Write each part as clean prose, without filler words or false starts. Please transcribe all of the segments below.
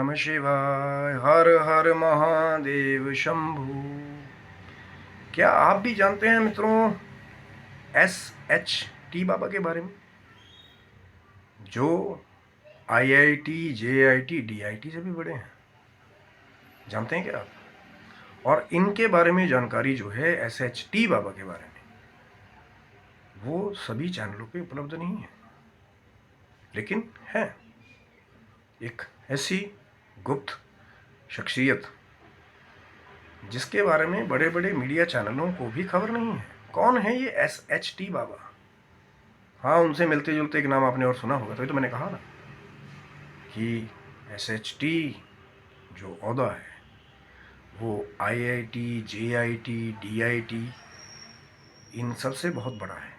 नमः शिवाय। हर हर महादेव शंभु। क्या आप भी जानते हैं मित्रों SHT बाबा के बारे में, जो IIT JIT DIT से भी बड़े हैं? जानते हैं क्या आप? और इनके बारे में जानकारी जो है SHT बाबा के बारे में, वो सभी चैनलों पे उपलब्ध नहीं है, लेकिन है एक ऐसी गुप्त शख्सियत जिसके बारे में बड़े बड़े मीडिया चैनलों को भी खबर नहीं है। कौन है ये SHT बाबा? हाँ, उनसे मिलते जुलते एक नाम आपने और सुना होगा, तो मैंने कहा ना कि SHT जो ओहदा है वो IIT JIT DIT इन सब से बहुत बड़ा है,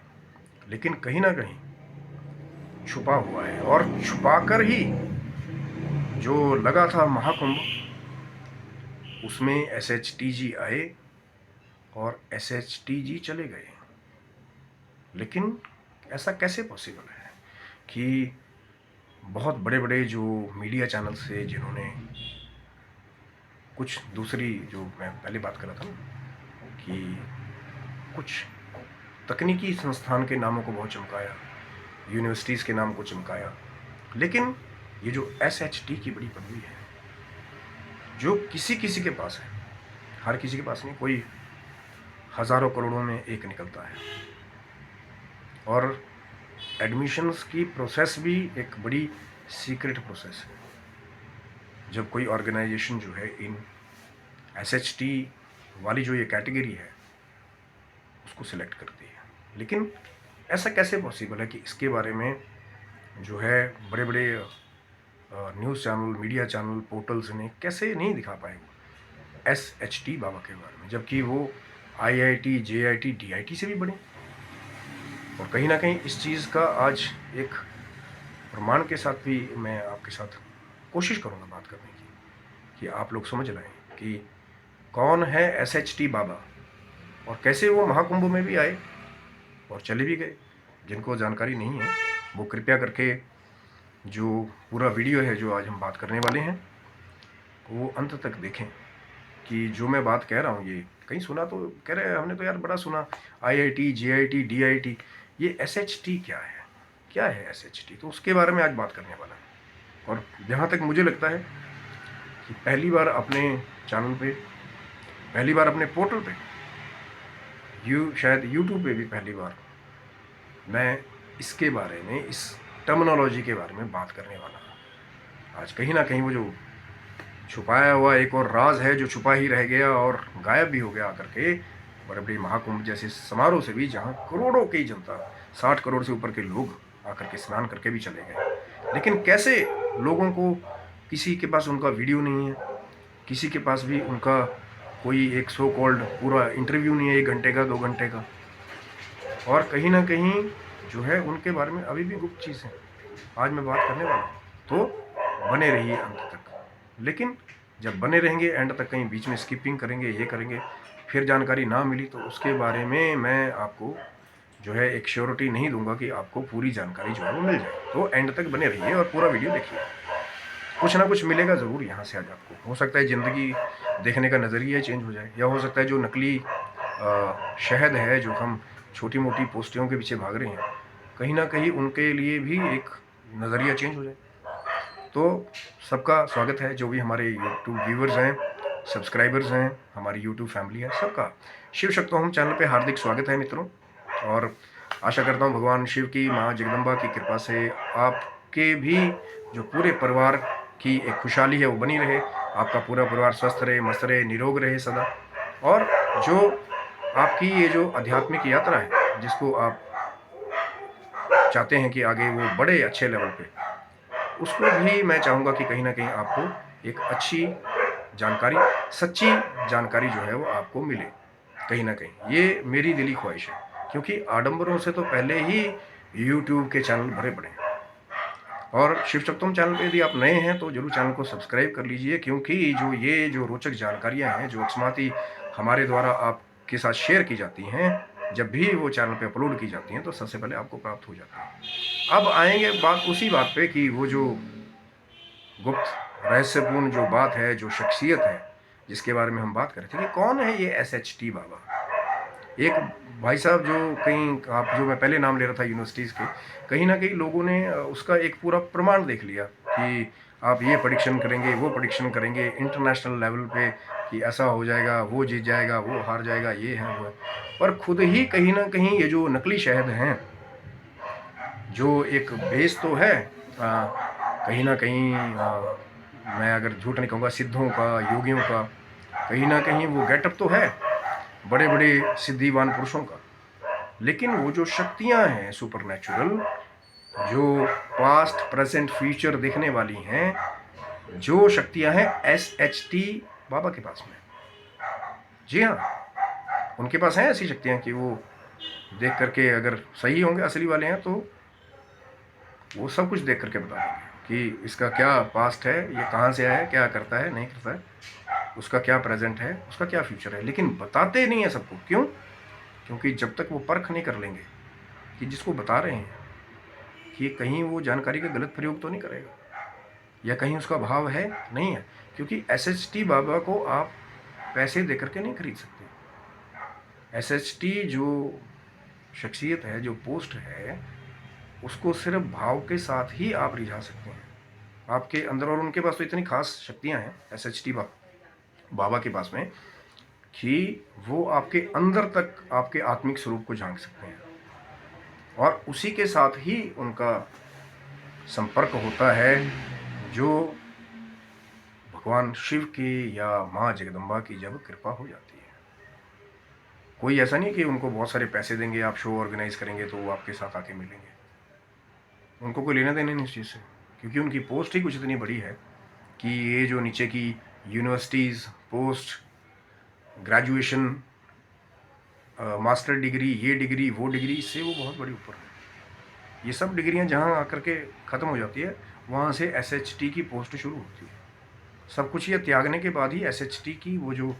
लेकिन कहीं ना कहीं छुपा हुआ है। और छुपाकर ही जो लगा था महाकुंभ, उसमें SHT जी आए और SHT जी चले गए। लेकिन ऐसा कैसे पॉसिबल है कि बहुत बड़े बड़े जो मीडिया चैनल से, जिन्होंने कुछ दूसरी, जो मैं पहले बात कर रहा था ना कि कुछ तकनीकी संस्थान के नामों को बहुत चमकाया, यूनिवर्सिटीज़ के नाम को चमकाया, लेकिन ये जो SHT की बड़ी पदवी है, जो किसी किसी के पास है, हर किसी के पास नहीं, कोई हज़ारों करोड़ों में एक निकलता है। और एडमिशन्स की प्रोसेस भी एक बड़ी सीक्रेट प्रोसेस है। जब कोई ऑर्गेनाइजेशन जो है इन SHT वाली जो ये कैटेगरी है उसको सिलेक्ट करती है, लेकिन ऐसा कैसे पॉसिबल है कि इसके बारे में जो है बड़े बड़े news channel, media channel, portals ने कैसे नहीं दिखा पाए SHT बाबा के बारे में, जबकि वो IIT JIT DIT से भी बड़े। और कहीं ना कहीं इस चीज़ का आज एक प्रमाण के साथ भी मैं आपके साथ कोशिश करूँगा बात करने की, कि आप लोग समझ लें कि कौन है SHT बाबा और कैसे वो महाकुंभ में भी आए और चले भी गए। जिनको जानकारी नहीं है वो कृपया करके जो पूरा वीडियो है जो आज हम बात करने वाले हैं वो अंत तक देखें, कि जो मैं बात कह रहा हूँ ये कहीं सुना तो कह रहे हैं हमने तो यार बड़ा सुना IIT JIT DIT, ये SHT क्या है SHT? तो उसके बारे में आज बात करने वाला है। और जहाँ तक मुझे लगता है कि पहली बार अपने चैनल पे, पहली बार अपने पोर्टल पे, शायद YouTube पे भी पहली बार मैं इसके बारे में, इस टर्मिनोलॉजी के बारे में बात करने वाला हूँ। आज कहीं ना कहीं वो जो छुपाया हुआ एक और राज है जो छुपा ही रह गया और गायब भी हो गया आकर के बड़े बड़े महाकुंभ जैसे समारोह से भी, जहाँ करोड़ों की जनता, 60 करोड़ से ऊपर के लोग आकर के स्नान करके भी चले गए। लेकिन कैसे लोगों को, किसी के पास उनका वीडियो नहीं है, किसी के पास भी उनका कोई एक सो कॉल्ड पूरा इंटरव्यू नहीं है, 1 घंटे का 2 घंटे का, और कहीं ना कहीं जो है उनके बारे में अभी भी गुप्त चीज़ है। आज मैं बात करने वाला हूँ, तो बने रहिए अंत तक। लेकिन जब बने रहेंगे एंड तक, कहीं बीच में स्किपिंग करेंगे, ये करेंगे, फिर जानकारी ना मिली, तो उसके बारे में मैं आपको जो है एक श्योरिटी नहीं दूंगा कि आपको पूरी जानकारी जो है वो मिल जाए। तो एंड तक बने रहिए और पूरा वीडियो देखिए, कुछ ना कुछ मिलेगा ज़रूर यहाँ से आज आपको। हो सकता है ज़िंदगी देखने का नज़रिया चेंज हो जाए, या हो सकता है जो नकली शहद है जो हम छोटी मोटी पोस्टियों के पीछे भाग रहे हैं, कहीं ना कहीं उनके लिए भी एक नज़रिया चेंज हो जाए। तो सबका स्वागत है, जो भी हमारे यूट्यूब व्यूवर्स हैं, सब्सक्राइबर्स हैं, हमारी यूट्यूब फैमिली है, सबका शिव शक्तोहम चैनल पे हार्दिक स्वागत है मित्रों। और आशा करता हूँ भगवान शिव की, माँ जगदम्बा की कृपा से आपके भी जो पूरे परिवार की एक खुशहाली है वो बनी रहे, आपका पूरा परिवार स्वस्थ रहे, मस्त रहे, निरोग रहे सदा। और जो आपकी ये जो आध्यात्मिक यात्रा है, जिसको आप चाहते हैं कि आगे वो बड़े अच्छे लेवल पे, उसको भी मैं चाहूँगा कि कहीं ना कहीं आपको एक अच्छी जानकारी, सच्ची जानकारी जो है वो आपको मिले कहीं ना कहीं। ये मेरी दिली ख्वाहिश है, क्योंकि आडंबरों से तो पहले ही YouTube के चैनल भरे पड़े हैं। और शिव शक्तोम चैनल पे यदि आप नए हैं तो जरूर चैनल को सब्सक्राइब कर लीजिए, क्योंकि जो रोचक जानकारियाँ हैं जो अकस्माती हमारे द्वारा आपके साथ शेयर की जाती हैं, जब भी वो चैनल पे अपलोड की जाती हैं तो सबसे पहले आपको प्राप्त हो जाता है। अब आएंगे उसी बात पे कि वो जो गुप्त रहस्यपूर्ण जो बात है, जो शख्सियत है जिसके बारे में हम बात कर रहे थे कि कौन है ये SHT बाबा। एक भाई साहब जो कहीं, आप जो मैं पहले नाम ले रहा था यूनिवर्सिटीज़ के, कहीं ना कहीं लोगों ने उसका एक पूरा प्रमाण देख लिया कि आप ये प्रेडिक्शन करेंगे, वो प्रेडिक्शन करेंगे इंटरनेशनल लेवल पे कि ऐसा हो जाएगा, वो जीत जाएगा, वो हार जाएगा, ये है वो है। पर खुद ही कहीं ना कहीं ये जो नकली शहद हैं, जो एक बेस तो है कहीं ना कहीं मैं अगर झूठ नहीं कहूँगा, सिद्धों का, योगियों का, कहीं ना कहीं वो गेटअप तो है बड़े बड़े सिद्धिवान पुरुषों का, लेकिन वो जो शक्तियां हैं सुपरनेचुरल, जो पास्ट प्रेजेंट फ्यूचर देखने वाली हैं, जो शक्तियां हैं SHT बाबा के पास में। जी हाँ, उनके पास हैं ऐसी शक्तियां कि वो देख करके अगर सही होंगे, असली वाले हैं, तो वो सब कुछ देख करके बता देंगे कि इसका क्या पास्ट है, ये कहाँ से आया है, क्या करता है, नहीं करता है, उसका क्या प्रेजेंट है, उसका क्या फ्यूचर है। लेकिन बताते नहीं है सबको। क्यों? क्योंकि जब तक वो परख नहीं कर लेंगे कि जिसको बता रहे हैं कि कहीं वो जानकारी का गलत प्रयोग तो नहीं करेगा, या कहीं उसका भाव है नहीं है। क्योंकि SHT बाबा को आप पैसे दे करके नहीं खरीद सकते। SHT जो शख्सियत है, जो पोस्ट है, उसको सिर्फ भाव के साथ ही आप रिझा सकते हैं आपके अंदर। और उनके पास तो इतनी खास शक्तियां हैं SHT बाबा के पास में कि वो आपके अंदर तक आपके आत्मिक स्वरूप को झांक सकते हैं, और उसी के साथ ही उनका संपर्क होता है जो भगवान शिव की या माँ जगदम्बा की जब कृपा हो जाती है। कोई ऐसा नहीं कि उनको बहुत सारे पैसे देंगे, आप शो ऑर्गेनाइज करेंगे तो वो आपके साथ आके मिलेंगे। उनको कोई लेना देना नहीं इस चीज़ से, क्योंकि उनकी पोस्ट ही कुछ इतनी बड़ी है कि ये जो नीचे की universities, post graduation, master degree, ये डिग्री, वो डिग्री, इससे वो बहुत बड़ी ऊपर है। ये सब डिग्रियां जहाँ आकर के ख़त्म हो जाती है, वहाँ से SHT की पोस्ट शुरू होती है। सब कुछ ये त्यागने के बाद ही SHT की वो जो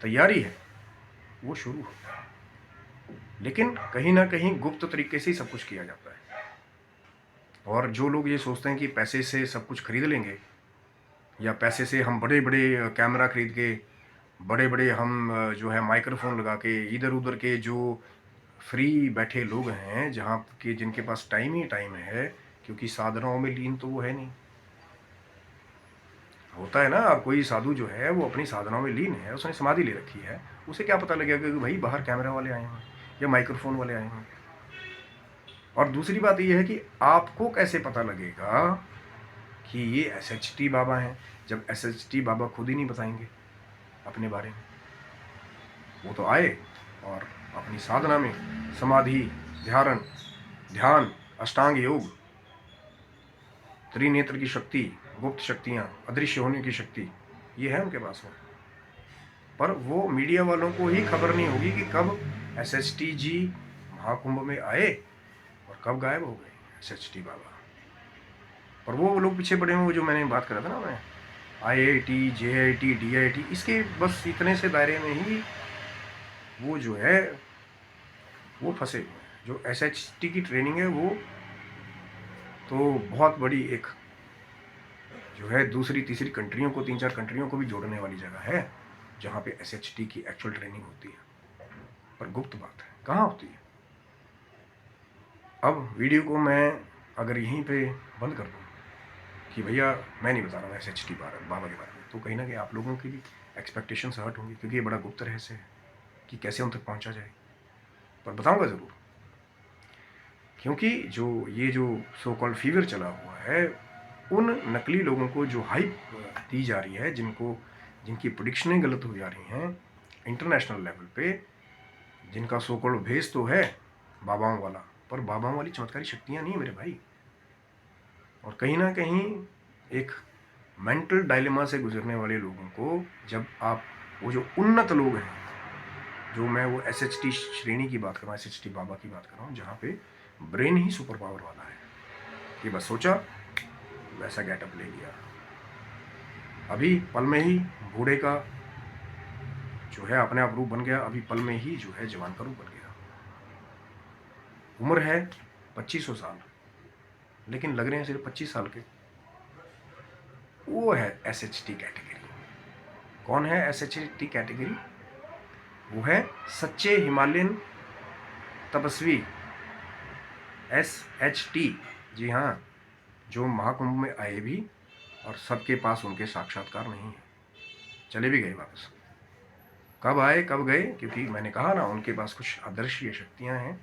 तैयारी है वो शुरू होता है। लेकिन कहीं ना कहीं गुप्त तरीके से ही सब कुछ किया जाता है। और जो लोग ये सोचते हैं कि पैसे से सब कुछ खरीद लेंगे, या पैसे से हम बड़े बड़े कैमरा खरीद के, बड़े बड़े हम जो है माइक्रोफोन लगा के, इधर उधर के जो फ्री बैठे लोग हैं, जहाँ के जिनके पास टाइम ही टाइम है, क्योंकि साधनाओं में लीन तो वो है नहीं। होता है ना, अब कोई साधु जो है वो अपनी साधनाओं में लीन है, उसने समाधि ले रखी है, उसे क्या पता लगेगा कि भाई बाहर कैमरा वाले आए हैं या माइक्रोफोन वाले आए हैं। और दूसरी बात ये है कि आपको कैसे पता लगेगा कि ये SHT बाबा हैं, जब SHT बाबा खुद ही नहीं बताएंगे अपने बारे में। वो तो आए और अपनी साधना में समाधि, ध्यान, अष्टांग योग, त्रिनेत्र की शक्ति, गुप्त शक्तियाँ, अदृश्य होने की शक्ति, ये है उनके पास में। पर वो मीडिया वालों को ही खबर नहीं होगी कि कब SHT जी महाकुंभ में आए और कब गायब हो गए SHT बाबा। और वो लोग पीछे पड़े हुए, जो मैंने बात करा था ना, मैं IIT, JIT, DIT, इसके बस इतने से दायरे में ही वो जो है वो फंसे हुए हैं। जो SHT की ट्रेनिंग है वो तो बहुत बड़ी एक जो है दूसरी तीसरी कंट्रियों को, 3-4 कंट्रियों को भी जोड़ने वाली जगह है, जहाँ पे SHT की एक्चुअल ट्रेनिंग होती है। पर गुप्त बात है, कहाँ होती है। अब वीडियो को मैं अगर यहीं पे बंद कर दूँ कि भैया मैं नहीं बता रहा हूँ SHT बाबा के बारे में, तो कहीं ना कहीं आप लोगों की भी एक्सपेक्टेशंस हर्ट होंगी, क्योंकि ये बड़ा गुप्त रहस्य है कि कैसे उन तक पहुँचा जाए। पर बताऊँगा ज़रूर, क्योंकि जो ये जो सो कॉल्ड फीवर चला हुआ है, उन नकली लोगों को जो हाइप दी जा रही है, जिनकी प्रेडिक्शनें गलत हो जा रही हैं इंटरनेशनल लेवल पे, जिनका सो कॉल्ड भेस तो है बाबाओं वाला, पर बाबाओं वाली चमत्कारी शक्तियाँ नहीं है मेरे भाई। और कहीं ना कहीं एक मेंटल डायलेमा से गुजरने वाले लोगों को, जब आप वो जो उन्नत लोग हैं, जो मैं वो SHT श्रेणी की बात कर रहा हूँ, SHT बाबा की बात कर रहा हूँ, जहाँ पे ब्रेन ही सुपर पावर वाला है, कि बस सोचा वैसा गेटअप ले लिया, अभी पल में ही बूढ़े का जो है अपने आप रूप बन गया, अभी पल में ही जो है जवान का रूप बन गया। उम्र है 2500 साल, लेकिन लग रहे हैं सिर्फ 25 साल के। वो है SHT कैटेगरी। कौन है SHT कैटेगरी? वो है सच्चे हिमालयन तपस्वी, SHT। जी हाँ, जो महाकुंभ में आए भी और सबके पास उनके साक्षात्कार नहीं है, चले भी गए वापस। कब आए कब गए? क्योंकि मैंने कहा ना, उनके पास कुछ अदृश्य शक्तियां हैं।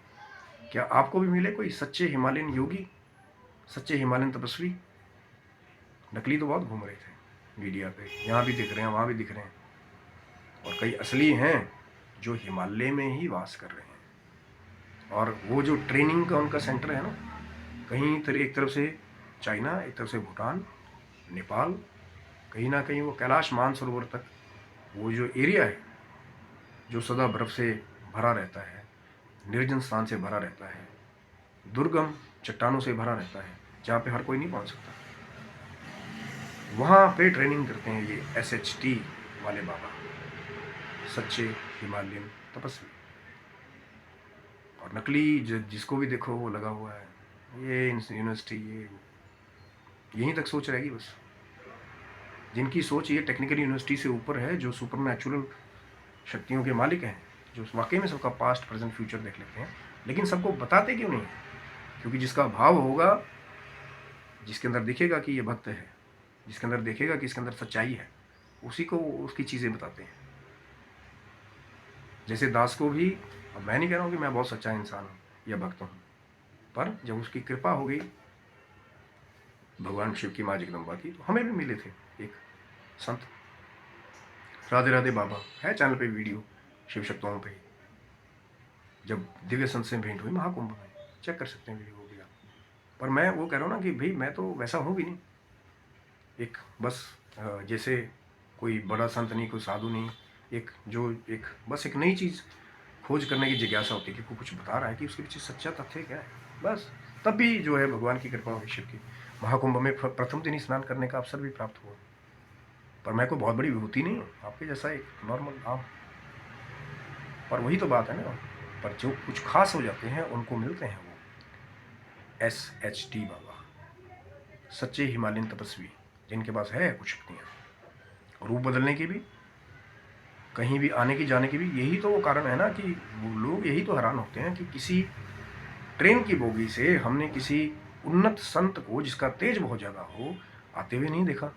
क्या आपको भी मिले कोई सच्चे हिमालयन योगी, सच्चे हिमालयन तपस्वी? नकली तो बहुत घूम रहे थे मीडिया पे, यहाँ भी दिख रहे हैं, वहाँ भी दिख रहे हैं, और कई असली हैं जो हिमालय में ही वास कर रहे हैं। और वो जो ट्रेनिंग का उनका सेंटर है ना, कहीं एक तरफ से चाइना, एक तरफ से भूटान, नेपाल, कहीं ना कहीं वो कैलाश मानसरोवर तक वो जो एरिया है जो सदा बर्फ से भरा रहता है, निर्जन स्थान से भरा रहता है, दुर्गम चट्टानों से भरा रहता है, जहाँ पे हर कोई नहीं पहुँच सकता, वहाँ पे ट्रेनिंग करते हैं ये SHT वाले बाबा, सच्चे हिमालयन तपस्वी। और नकली जिसको भी देखो वो लगा हुआ है, ये यूनिवर्सिटी, ये यहीं तक सोच रहेगी बस। जिनकी सोच ये टेक्निकल यूनिवर्सिटी से ऊपर है, जो सुपर नेचुरल शक्तियों के मालिक हैं, जो वाकई में सबका पास्ट प्रेजेंट फ्यूचर देख लेते हैं, लेकिन सबको बताते क्यों नहीं? क्योंकि जिसका भाव होगा, जिसके अंदर दिखेगा कि ये भक्त है, जिसके अंदर देखेगा कि इसके अंदर सच्चाई है, उसी को उसकी चीज़ें बताते हैं। जैसे दास को भी, अब मैं नहीं कह रहा हूँ कि मैं बहुत सच्चा इंसान हूँ या भक्त हूँ, पर जब उसकी कृपा हो गई भगवान शिव की माँ जगदम्बा की, तो हमें भी मिले थे एक संत, राधे राधे बाबा, है चैनल पे वीडियो शिव शक्तों पे, जब दिव्य संत से भेंट हुई महाकुंभ में, चेक कर सकते हैं वीडियो को भी आप। पर मैं वो कह रहा हूँ ना कि भाई मैं तो वैसा हूँ भी नहीं, एक बस जैसे कोई बड़ा संत नहीं, कोई साधु नहीं, एक बस एक नई चीज़ खोज करने की जिज्ञासा होती है कि कोई कुछ बता रहा है कि उसके पीछे सच्चा तथ्य क्या है, बस। तब भी जो है भगवान की कृपा हुई, शिव की, महाकुंभ में प्रथम दिन स्नान करने का अवसर भी प्राप्त हुआ। पर मैं कोई बहुत बड़ी विभूति नहीं हूँ, आपके जैसा एक नॉर्मल आम। पर वही तो बात है ना, पर जो कुछ खास हो जाते हैं उनको मिलते हैं वो SHT बाबा, सच्चे हिमालयन तपस्वी, जिनके पास है कुछ शक्तियाँ, रूप बदलने की भी, कहीं भी आने की जाने की भी। यही तो वो कारण है ना कि वो लोग यही तो हैरान होते हैं कि किसी ट्रेन की बोगी से हमने किसी उन्नत संत को, जिसका तेज बहुत ज़्यादा हो, आते हुए नहीं देखा।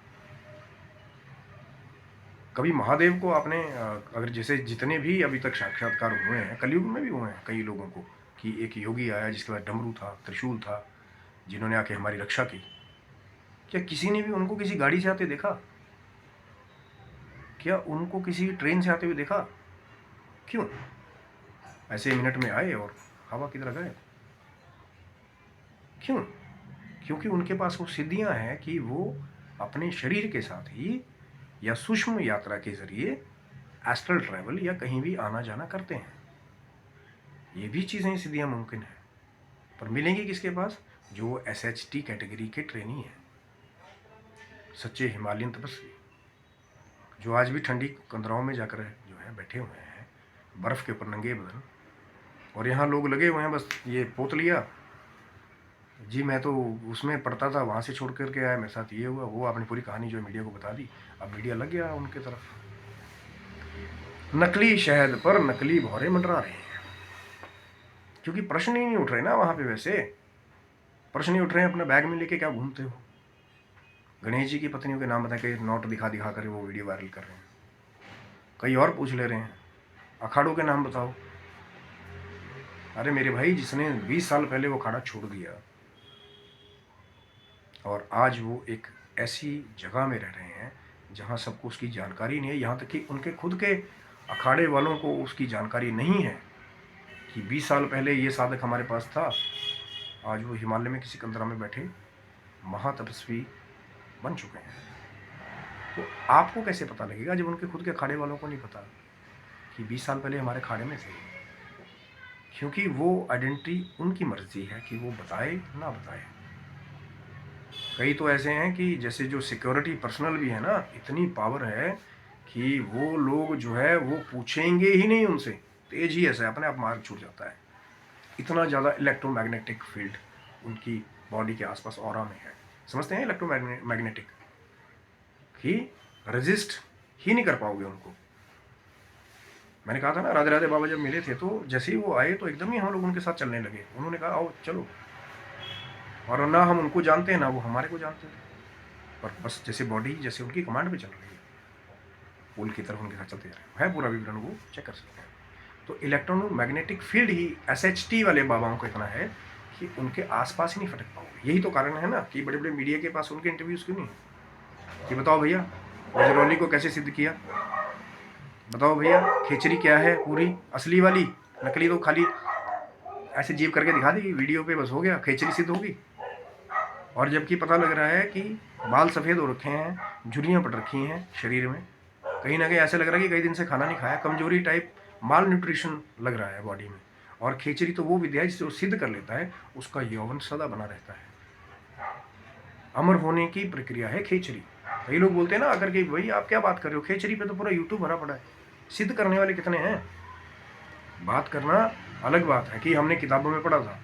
कभी महादेव को आपने अगर जैसे जितने भी अभी तक साक्षात्कार हुए हैं, कलयुग में भी हुए हैं कई लोगों को, कि एक योगी आया जिसके पास डमरू था, त्रिशूल था, जिन्होंने आके हमारी रक्षा की, क्या किसी ने भी उनको किसी गाड़ी से आते देखा? क्या उनको किसी ट्रेन से आते हुए देखा? क्यों? ऐसे मिनट में आए और हवा की तरह गए। क्यों? क्योंकि उनके पास वो सिद्धियां हैं कि वो अपने शरीर के साथ ही या सूक्ष्म यात्रा के जरिए एस्ट्रल ट्रैवल या कहीं भी आना जाना करते हैं। ये भी चीज़ें सिद्धियां मुमकिन है, पर मिलेंगी किसके पास? जो SHT कैटेगरी के ट्रेनी हैं, सच्चे हिमालयन तपस्वी, जो आज भी ठंडी कंदराओं में जाकर जो है बैठे हुए हैं, बर्फ़ के ऊपर नंगे बदन, और यहाँ लोग लगे हुए हैं बस ये पोत लिया जी, मैं तो उसमें पढ़ता था, वहाँ से छोड़ कर के आया, मेरे साथ ये हुआ, वो आपने पूरी कहानी जो है मीडिया को बता दी। अब मीडिया लग गया उनके तरफ, नकली शहद पर नकली भौरे मंडरा रहे हैं, क्योंकि प्रश्न ही नहीं उठ रहे ना वहाँ पे। वैसे प्रश्न नहीं उठ रहे हैं, अपना बैग में लेके क्या घूमते हो? गणेश जी की पत्नियों के नाम बता के नोट दिखा दिखा कर वो वीडियो वायरल कर रहे हैं। कई और पूछ ले रहे हैं, अखाड़ों के नाम बताओ। अरे मेरे भाई, जिसने 20 साल पहले वो अखाड़ा छोड़ दिया और आज वो एक ऐसी जगह में रह रहे हैं जहाँ सबको उसकी जानकारी नहीं है, यहाँ तक कि उनके खुद के अखाड़े वालों को उसकी जानकारी नहीं है कि 20 साल पहले ये साधक हमारे पास था, आज वो हिमालय में किसी कंदरा में बैठे महातपस्वी बन चुके हैं। तो आपको कैसे पता लगेगा जब उनके खुद के अखाड़े वालों को नहीं पता कि 20 साल पहले हमारे अखाड़े में थे? क्योंकि वो आइडेंटिटी उनकी मर्जी है कि वो बताए ना बताए। कई तो ऐसे हैं कि जैसे जो सिक्योरिटी पर्सनल भी है ना, इतनी पावर है कि वो लोग जो है वो पूछेंगे ही नहीं उनसे, तेज ही ऐसा अपने आप मार्ग छूट जाता है। इतना ज़्यादा इलेक्ट्रोमैग्नेटिक फील्ड उनकी बॉडी के आसपास ऑरा में है। समझते हैं इलेक्ट्रोमैग्नेटिक? कि रेजिस्ट ही नहीं कर पाओगे उनको। मैंने कहा था ना, राधे राधे बाबा जब मिले थे तो जैसे ही वो आए तो एकदम ही हम लोग उनके साथ चलने लगे। उन्होंने कहा आओ चलो, और ना हम उनको जानते हैं ना वो हमारे को जानते थे, पर बस जैसे बॉडी जैसे उनकी कमांड पे चल रही है, पुल की तरफ उनके साथ चलते जा रहे हैं। है पूरा विवरण, वो चेक कर सकते हैं। तो इलेक्ट्रोमैग्नेटिक फील्ड ही SHT वाले बाबाओं को इतना है कि उनके आसपास ही नहीं फटक पाओगे। यही तो कारण है ना कि बड़े बड़े मीडिया के पास उनके इंटरव्यूज़ क्यों नहीं, कि बताओ भैया बजरौली को कैसे सिद्ध किया, बताओ भैया खेचरी क्या है, पूरी असली वाली, नकली तो खाली ऐसे जीव करके दिखा दी वीडियो पे, बस हो गया, खेचरी सिद्ध होगी। और जबकि पता लग रहा है कि बाल सफ़ेद हो रखे हैं, झुर्रियाँ पड़ रखी हैं शरीर में, कहीं ना कहीं ऐसे लग रहा है कि कई दिन से खाना नहीं खाया, कमजोरी टाइप माल न्यूट्रिशन लग रहा है बॉडी में। और खेचरी तो वो विद्या है जिसे वो सिद्ध कर लेता है, उसका यौवन सदा बना रहता है। अमर होने की प्रक्रिया है खेचरी। कई लोग बोलते हैं ना आकर के, भाई आप क्या बात कर रहे हो, खेचरी पे तो पूरा यूट्यूब भरा पड़ा है, सिद्ध करने वाले कितने हैं। बात करना अलग बात है कि हमने किताबों में पढ़ा था,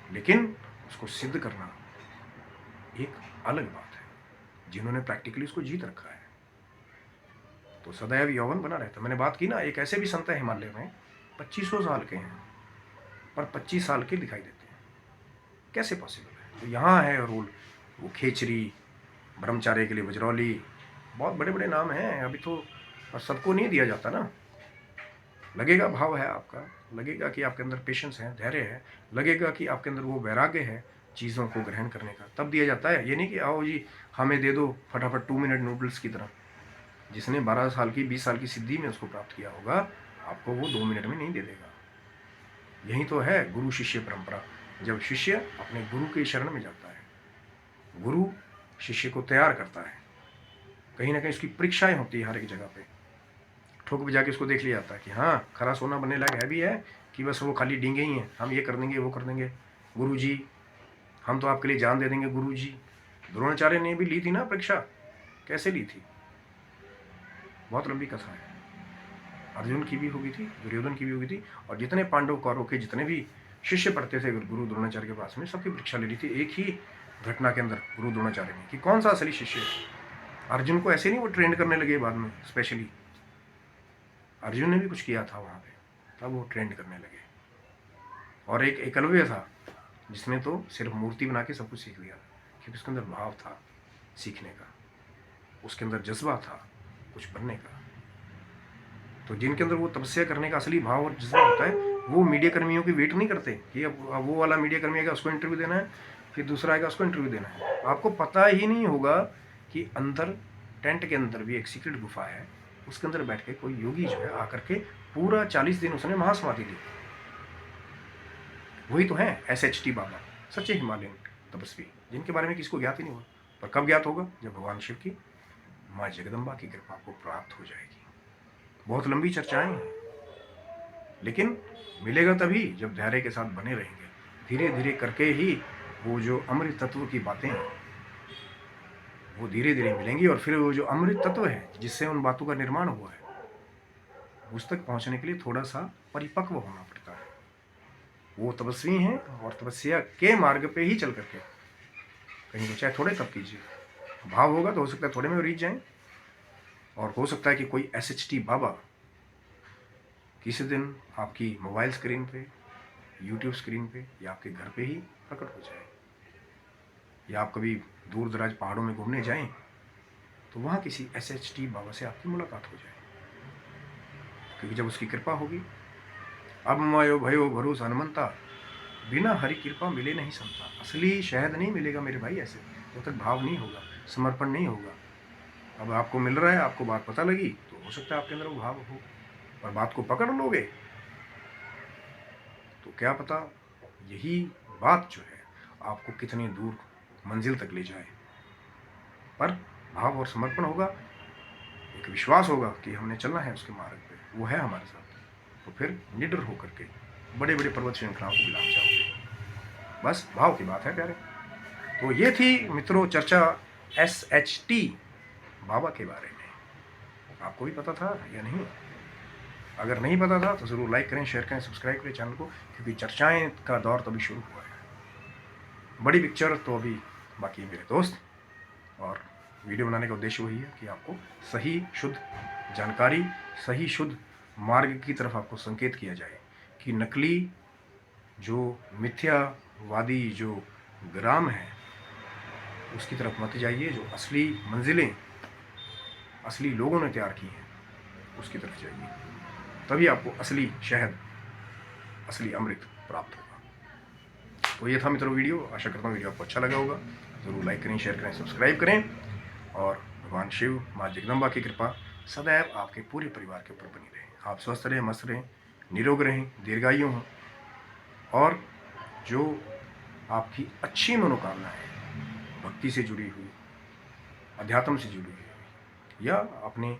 लेकिन उसको सिद्ध करना एक अलग बात है, जिन्होंने प्रैक्टिकली उसको जीत रखा है तो सदैव यौवन बना रहता है। मैंने बात की ना, एक ऐसे भी संत है हिमालय में 2500 साल के हैं, पर 25 साल के दिखाई देते हैं, कैसे पॉसिबल है। तो यहाँ है रोल, वो खेचरी, ब्रह्मचार्य के लिए बजरौली, बहुत बड़े बड़े नाम हैं अभी तो, और सबको नहीं दिया जाता ना। लगेगा भाव है आपका, लगेगा कि आपके अंदर पेशेंस है, धैर्य है, लगेगा कि आपके अंदर वो वैराग्य है चीज़ों को ग्रहण करने का, तब दिया जाता है। ये नहीं कि आओ जी हमें दे दो फटाफट 2 मिनट नूडल्स की तरह। जिसने 12 साल की 20 साल की सिद्धि में उसको प्राप्त किया होगा, आपको वो 2 मिनट में नहीं दे देगा। यही तो है गुरु शिष्य परंपरा। जब शिष्य अपने गुरु के शरण में जाता है, गुरु शिष्य को तैयार करता है, कहीं ना कहीं उसकी परीक्षाएं होती है हर एक जगह पे, ठोक बजा के उसको देख लिया जाता है कि हाँ खरा सोना बनने लायक है भी है कि बस वो खाली डींगे ही हैं, हम ये कर देंगे वो कर देंगे, गुरु जी हम तो आपके लिए जान दे देंगे गुरु जी। द्रोणाचार्य ने भी ली थी ना परीक्षा, कैसे ली थी, बहुत लंबी कथा है। अर्जुन की भी होगी थी, दुर्योधन की भी होगी थी, और जितने पांडव कौरव के जितने भी शिष्य पढ़ते थे गुरु द्रोणाचार्य के पास में, सबकी परीक्षा ले ली थी एक ही घटना के अंदर गुरु द्रोणाचार्य ने, कि कौन सा असली शिष्य है। अर्जुन को ऐसे नहीं वो ट्रेंड करने लगे बाद में, स्पेशली अर्जुन ने भी कुछ किया था वहाँ पे, तब वो ट्रेंड करने लगे। और एक एकलव्य था जिसने तो सिर्फ मूर्ति बना के सब कुछ सीख लिया, क्योंकि उसके अंदर भाव था सीखने का, उसके अंदर जज्बा था कुछ बनने का। तो जिनके अंदर वो तपस्या करने का असली भाव और जज्बा होता है, वो मीडिया कर्मियों की वेट नहीं करते कि अब वो वाला मीडिया कर्मी आएगा उसको इंटरव्यू देना है, फिर दूसरा आएगा उसको इंटरव्यू देना है। आपको पता ही नहीं होगा कि अंदर टेंट के अंदर भी एक सीक्रेट गुफा है, उसके अंदर बैठ के कोई योगी जो है आकर के पूरा 40 दिन उसने महासमाधि ली। वही तो है SHT बाबा, सच्चे हिमालयन तपस्वी, जिनके बारे में किसी को ज्ञात ही नहीं हुआ। पर कब ज्ञात होगा, जब भगवान शिव की माँ जगदम्बा की कृपा आपको प्राप्त हो जाएगी। बहुत लंबी चर्चाएं हैं, लेकिन मिलेगा तभी जब धैर्य के साथ बने रहेंगे। धीरे धीरे करके ही वो जो अमृत तत्व की बातें हैं वो धीरे धीरे मिलेंगी, और फिर वो जो अमृत तत्व है जिससे उन बातों का निर्माण हुआ है, उस तक पहुंचने के लिए थोड़ा सा परिपक्व होना पड़ता है। वो तपस्वी हैं और तपस्या के मार्ग पे ही चल करके, कहीं तो चाहे थोड़े तप कीजिए, भाव होगा तो हो सकता है थोड़े में रीच जाएं, और हो सकता है कि कोई SHT बाबा किसी दिन आपकी मोबाइल स्क्रीन पे, यूट्यूब स्क्रीन पे, या आपके घर पे ही प्रकट हो जाए, या आप कभी दूर दराज पहाड़ों में घूमने जाएं तो वहाँ किसी SHT बाबा से आपकी मुलाकात हो जाए, क्योंकि जब उसकी कृपा होगी, अब मायो भयो भरोसा हनुमंता, बिना हरि कृपा मिले नहीं संता। असली शहद नहीं मिलेगा मेरे भाई ऐसे, जब तक भाव नहीं होगा, समर्पण नहीं होगा। अब आपको मिल रहा है, आपको बात पता लगी, तो हो सकता है आपके अंदर वो भाव हो, और बात को पकड़ लोगे तो क्या पता यही बात जो है आपको कितनी दूर मंजिल तक ले जाए। पर भाव और समर्पण होगा, एक विश्वास होगा कि हमने चलना है उसके मार्ग पे, वो है हमारे साथ, तो फिर निडर होकर के बड़े बड़े पर्वत श्रृंखलाओं को मिला जाओगे। बस भाव की बात है प्यारे। तो ये थी मित्रों चर्चा SHT बाबा के बारे में। आपको भी पता था या नहीं? अगर नहीं पता था तो ज़रूर लाइक करें, शेयर करें, सब्सक्राइब करें चैनल को, क्योंकि चर्चाएं का दौर तो अभी शुरू हुआ है, बड़ी पिक्चर तो अभी बाकी है मेरे दोस्त। और वीडियो बनाने का उद्देश्य वही है कि आपको सही शुद्ध जानकारी, सही शुद्ध मार्ग की तरफ आपको संकेत किया जाए कि नकली जो मिथ्यावादी जो ग्राम है उसकी तरफ मत जाइए, जो असली मंजिलें असली लोगों ने तैयार की हैं उसकी तरफ जाइए, तभी आपको असली शहद, असली अमृत प्राप्त होगा। तो ये था मित्रों वीडियो। आशा करता हूँ वीडियो आपको अच्छा लगा होगा। ज़रूर लाइक करें, शेयर करें, सब्सक्राइब करें और भगवान शिव, माँ जगदम्बा की कृपा सदैव आपके पूरे परिवार के ऊपर बनी रहे। आप स्वस्थ रहें, मस्त रहें, निरोग रहें, दीर्घायु हों और जो आपकी अच्छी मनोकामना है, भक्ति से जुड़ी हुई, अध्यात्म से जुड़ी हुई या अपने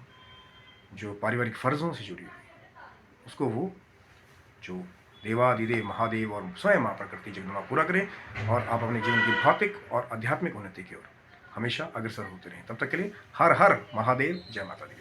जो पारिवारिक फ़र्ज़ों से जुड़ी हुई, उसको वो जो देवादिदेव महादेव और स्वयं माँ प्रकृति जगदम्बा पूरा करें और आप अपने जीवन की भौतिक और आध्यात्मिक उन्नति की ओर हमेशा अग्रसर होते रहें। तब तक के लिए हर हर महादेव, जय माता दी।